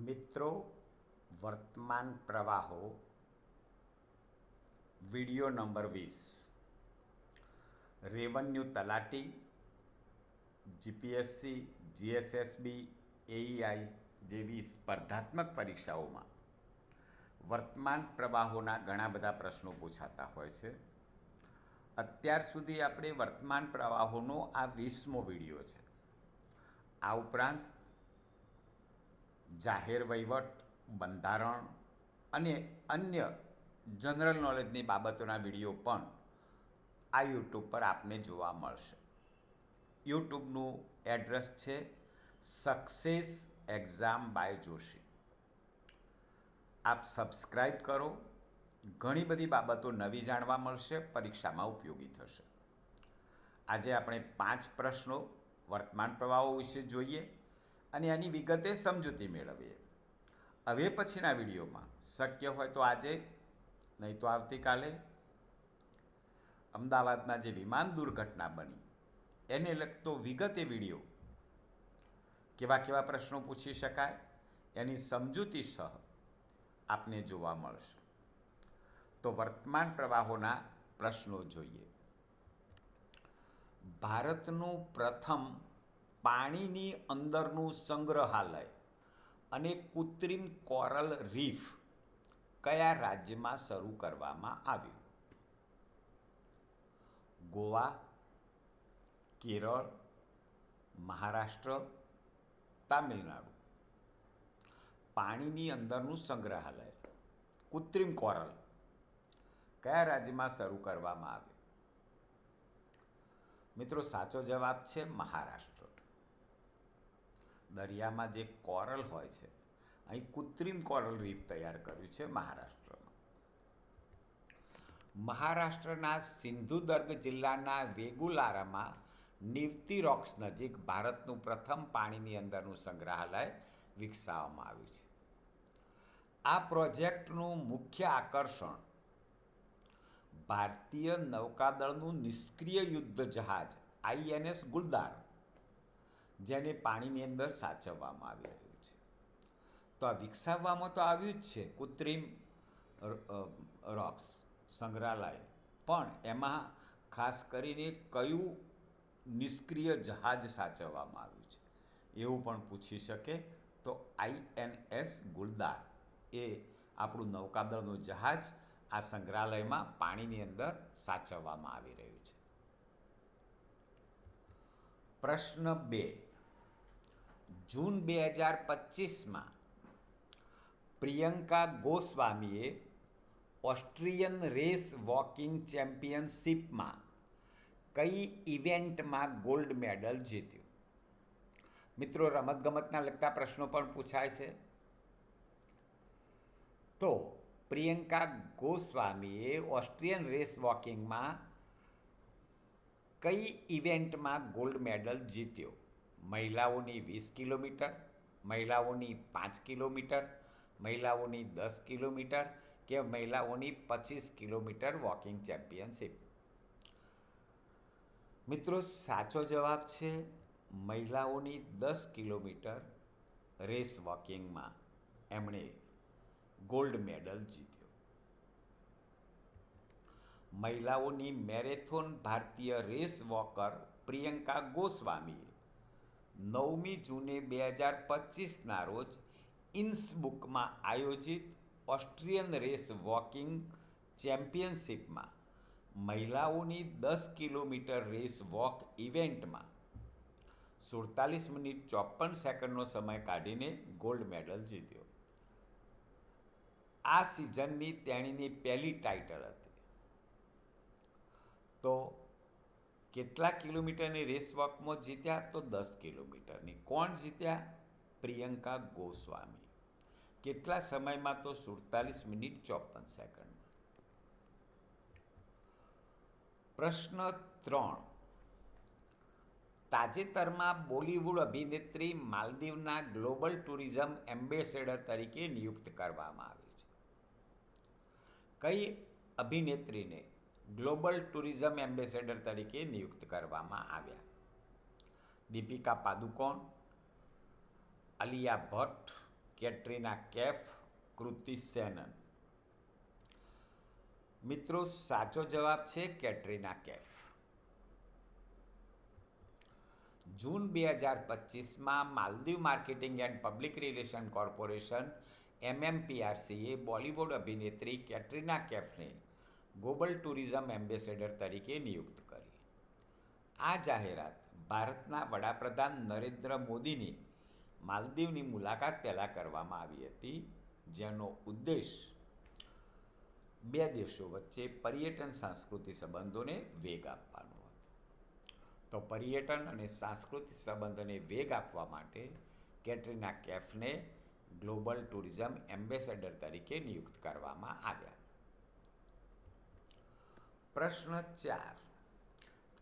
મિત્રો, વર્તમાન પ્રવાહો વિડિયો નંબર 20 રેવન્યુ તલાટી, જીપીએસસી, જીએસએસબી, એઈઆઈ જેવી સ્પર્ધાત્મક પરીક્ષાઓમાં વર્તમાન પ્રવાહોના ઘણા બધા પ્રશ્નો પૂછાતા હોય છે. અત્યાર સુધી આપણે વર્તમાન પ્રવાહોનો આ 20મો વિડીયો છે. આ ઉપરાંત જાહેર વહીવટ, બંધારણ અને અન્ય જનરલ નોલેજની બાબતોના વિડીયો પણ આ યુટ્યુબ પર આપને જોવા મળશે. યુટ્યુબનું એડ્રેસ છે સક્સેસ એક્ઝામ બાય જોશી. આપ સબસ્ક્રાઈબ કરો. ઘણી બધી બાબતો નવી જાણવા મળશે, પરીક્ષામાં ઉપયોગી થશે. આજે આપણે 5 પ્રશ્નો વર્તમાન પ્રવાહો વિશે જોઈએ અને એની વિગતે સમજૂતી મેળવીએ. હવે પછીના વિડીયોમાં શક્ય હોય તો આજે, નહીં તો આવતીકાલે અમદાવાદમાં જે વિમાન દુર્ઘટના બની એને લગતો વિગતે વિડીયો, કેવા કેવા પ્રશ્નો પૂછી શકાય એની સમજૂતી સહ આપને જોવા મળશે. તો વર્તમાન પ્રવાહોના પ્રશ્નો જોઈએ. ભારતનું પ્રથમ પાણીની અંદરનું સંગ્રહાલય અને કૃત્રિમ કોરલ રીફ કયા રાજ્યમાં શરૂ કરવામાં આવ્યું? ગોવા, કેરળ, મહારાષ્ટ્ર, તામિલનાડુ. પાણીની અંદરનું સંગ્રહાલય કૃત્રિમ કોરલ કયા રાજ્યમાં શરૂ કરવામાં આવ્યું? મિત્રો, સાચો જવાબ છે મહારાષ્ટ્ર. દરિયામાં જે કોરલ હોય છે, અહીં કૃત્રિમ કોરલ રીફ તૈયાર કર્યું છે મહારાષ્ટ્રમાં. મહારાષ્ટ્રના સિંધુદર્ગ જિલ્લાના વેગુલારામાં નિવતી રોક્સ નજીક ભારતનું પ્રથમ પાણીની અંદરનું સંગ્રહાલય વિકસાવવામાં આવ્યું છે. આ પ્રોજેક્ટનું મુખ્ય આકર્ષણ ભારતીય નૌકાદળનું નિષ્ક્રિય યુદ્ધ જહાજ INS ગુલદાર, જેને પાણીની અંદર સાચવવામાં આવી રહ્યું છે. તો આ વિકસાવવામાં તો આવ્યું જ છે કૃત્રિમ રોક્સ સંગ્રહાલય, પણ એમાં ખાસ કરીને કયું નિષ્ક્રિય જહાજ સાચવવામાં આવ્યું છે એવું પણ પૂછી શકે. તો INS ગુલદાર એ આપણું નૌકાદળનું જહાજ આ સંગ્રહાલયમાં પાણીની અંદર સાચવવામાં આવી રહ્યું છે. પ્રશ્ન 2. જૂન 2025માં પ્રિયંકા ગોસ્વામીએ ઓસ્ટ્રિયન રેસ વોકિંગ ચેમ્પિયનશિપમાં કઈ ઇવેન્ટમાં ગોલ્ડ મેડલ જીત્યું? મિત્રો, રમતગમતના લગતા પ્રશ્નો પણ પૂછાય છે. તો પ્રિયંકા ગોસ્વામીએ ઓસ્ટ્રિયન રેસ વોકિંગમાં કઈ ઇવેન્ટમાં ગોલ્ડ મેડલ જીત્યો? મહિલાઓની 20 કિલોમીટર, મહિલાઓની 5 કિલોમીટર, મહિલાઓની 10 કિલોમીટર કે મહિલાઓની 25 કિલોમીટર વોકિંગ ચેમ્પિયનશિપ? મિત્રો, સાચો જવાબ છે મહિલાઓની 10 કિલોમીટર રેસ વોકિંગમાં એમણે ગોલ્ડ મેડલ જીત્યો. મહિલાઓની મેરેથોન ભારતીય રેસ વોકર પ્રિયંકા ગોસ્વામીએ 9મી જૂને 2025ના રોજ ઇન્સબુકમાં આયોજિત ઓસ્ટ્રિયન રેસ વોકિંગ ચેમ્પિયનશિપમાં મહિલાઓની 10 કિલોમીટર રેસ વોક ઇવેન્ટમાં 47 મિનિટ 54 સેકન્ડનો સમય કાઢીને ગોલ્ડ મેડલ જીત્યો. આ સિઝનની તેણીની પહેલી ટાઇટલ હતી. તો કેટલા કિલોમીટરની રેસ વોકમાં જીત્યા? તો 10 કિલોમીટરની. કોણ જીત્યા? પ્રિયંકા ગોસ્વામી. કેટલા સમયમાં? તો 47 મિનિટ 54 સેકન્ડમાં. પ્રશ્ન 3. તાજેતરમાં બોલિવૂડ અભિનેત્રી માલદીવના ગ્લોબલ ટુરિઝમ એમ્બેસેડર તરીકે નિયુક્ત કરવામાં આવી છે. કઈ અભિનેત્રીને ગ્લોબલ ટુરિઝમ એમ્બેસેડર તરીકે નિયુક્ત કરવામાં આવ્યા? દીપિકા પાદુકોણ, આલિયા ભટ્ટ, કેટરીના કૈફ, કૃતિ સેનન? મિત્રો, સાચો જવાબ છે કેટરીના કૈફ. જૂન 2025માં Maldives marketing and public relation corporation MMPRCએ બોલિવૂડ અભિનેત્રી કેટરીના કૈફને ગ્લોબલ ટુરિઝમ એમ્બેસેડર તરીકે નિયુક્ત કરી. આ જાહેરાત ભારતના વડાપ્રધાન નરેન્દ્ર મોદીની માલદીવની મુલાકાત પહેલાં કરવામાં આવી હતી, જેનો ઉદ્દેશ બે દેશો વચ્ચે પર્યટન સાંસ્કૃતિક સંબંધોને વેગ આપવાનો હતો. તો પર્યટન અને સાંસ્કૃતિક સંબંધોને વેગ આપવા માટે કેટરીના કૈફને ગ્લોબલ ટુરિઝમ એમ્બેસેડર તરીકે નિયુક્ત કરવામાં આવ્યા. પ્રશ્ન 4.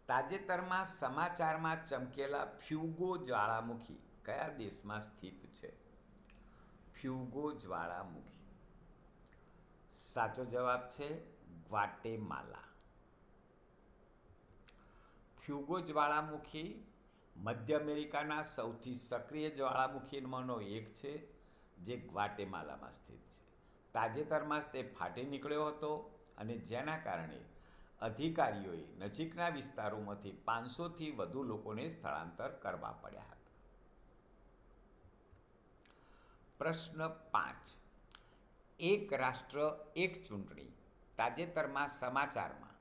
તાજેતરમાં સમાચારમાં ચમકેલા ફ્યુગો જ્વાળામુખી કયા દેશમાં સ્થિત છે? ફ્યુગો જ્વાળામુખી. સાચો જવાબ છે ગ્વાટેમાલા. ફ્યુગો જ્વાળામુખી મધ્ય અમેરિકાના સૌથી સક્રિય જ્વાળામુખીમાંનો એક છે, જે ગ્વાટેમાલામાં સ્થિત છે. તાજેતરમાં જ તે ફાટી નીકળ્યો હતો અને જેના કારણે અધિકારીઓએ નજીકના વિસ્તારોમાંથી 500થી વધુ લોકોને સ્થળાંતર કરવા પડ્યા હતા. પ્રશ્ન 5. એક રાષ્ટ્ર એક ચૂંટણી તાજેતરમાં સમાચારમાં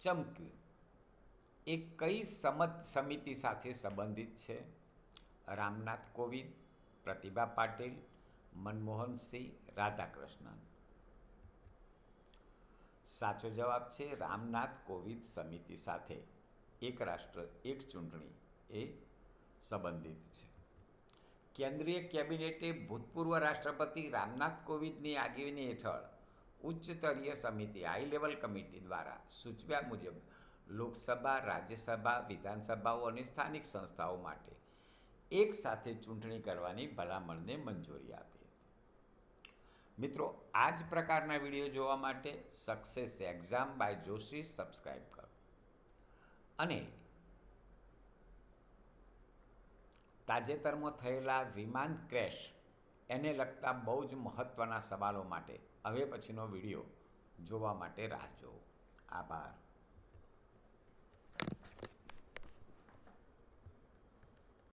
ચમક્યું એ કઈ સમિતિ સાથે સંબંધિત છે? રામનાથ કોવિંદ, પ્રતિભા પાટીલ, મનમોહનસિંહ, રાધાકૃષ્ણન? સાચો જવાબ છે રામનાથ કોવિંદ સમિતિ સાથે એક રાષ્ટ્ર એક ચૂંટણી એ સંબંધિત છે. કેન્દ્રીય કેબિનેટે ભૂતપૂર્વ રાષ્ટ્રપતિ રામનાથ કોવિંદની આગેવાની હેઠળ ઉચ્ચસ્તરીય સમિતિ હાઈ લેવલ કમિટી દ્વારા સૂચવ્યા મુજબ લોકસભા, રાજ્યસભા, વિધાનસભાઓ અને સ્થાનિક સંસ્થાઓ માટે એક સાથે ચૂંટણી કરવાની ભલામણને મંજૂરી આપી હતી. મિત્રો, આ જ પ્રકારના વિડીયો જોવા માટે success exam by Joshi subscribe કરો અને તાજેતરમાં થયેલા વિમાન ક્રેશ એને લગતા બહુ જ મહત્ત્વના સવાલો માટે હવે પછીનો વિડીયો જોવા માટે રાહ જુઓ. આભાર.